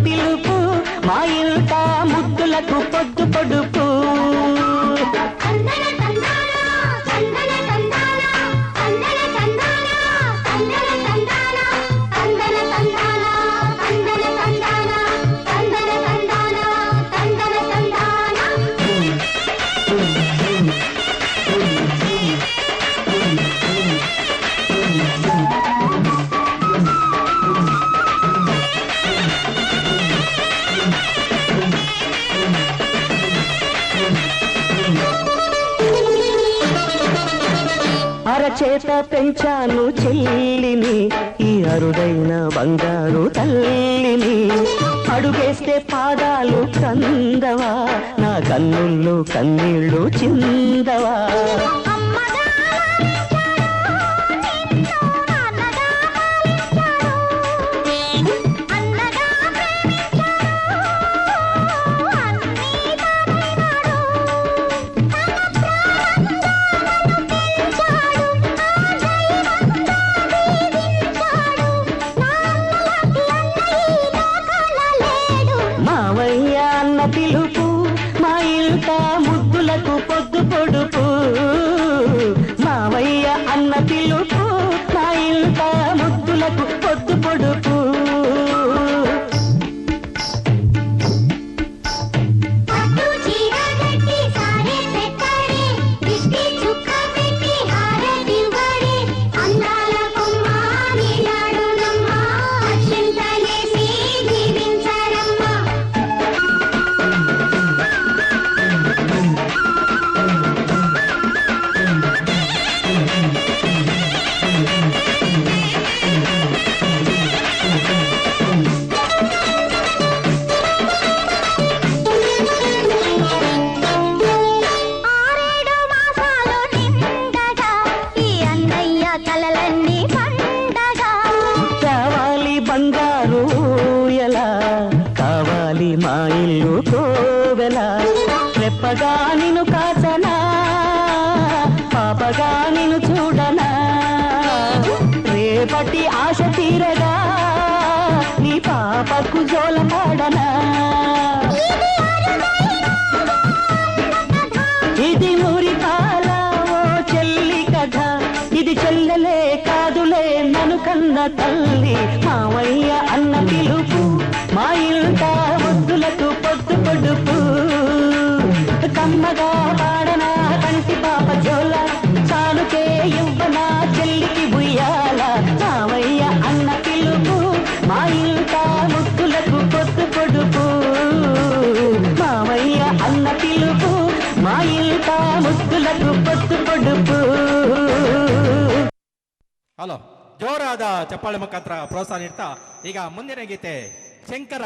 పిలుపు మా ఇంట ముద్దులకు పొద్దు పొడుపు అరచేత పెంచాను చెల్లిని ఈ అరుదైన బంగారు తల్లిని అడుగేస్తే పాదాలు కందవా నా కన్నుల్లో కన్నీళ్ళు చిందవా మావయ్య అన్న పిలుపు మా ఇంట ముద్దులకు పొద్దు పొడుపు మావయ్య అన్న పిలుపు మా ఇంట ముద్దులకు పొద్దు పొడుపు బంగారు ఎలా కావాలి మా ఇల్లు కోవెలా రెప్పగా నిన్ను కాచనా పాపగా నిన్ను చూడనా రేపటి ఆశ తీరగా నీ పాపకు జోలపాడనా ఇది మురిపాల ఓ చెల్లి కథ ఇది చెల్లెలే కాదులే నన్ను కన్న తల్లి మావయ్య అన్న పిలుపు మా ఇంట ముద్దులకు పొద్దు పొడుపు కమ్మగా పాడనా కంటి పాప జోల చాలుకే ఇవ్వనా చెల్లికి బుయ్యాల మావయ్య అన్న పిలుపు మా ఇంట ముద్దులకు పొద్దు పొడుపు మావయ్య అన్న పిలుపు మా ఇంట ముద్దులకు పొద్దు పొడుపు. ಹಲೋ ಜೋರಾದ ಚಪ್ಪಾಳೆ ಮುಖಾಂತರ ಪ್ರೋತ್ಸಾಹ ನೀಡ್ತಾ ಈಗ ಮುಂದಿನ ಗೀತೆ ಶಂಕರ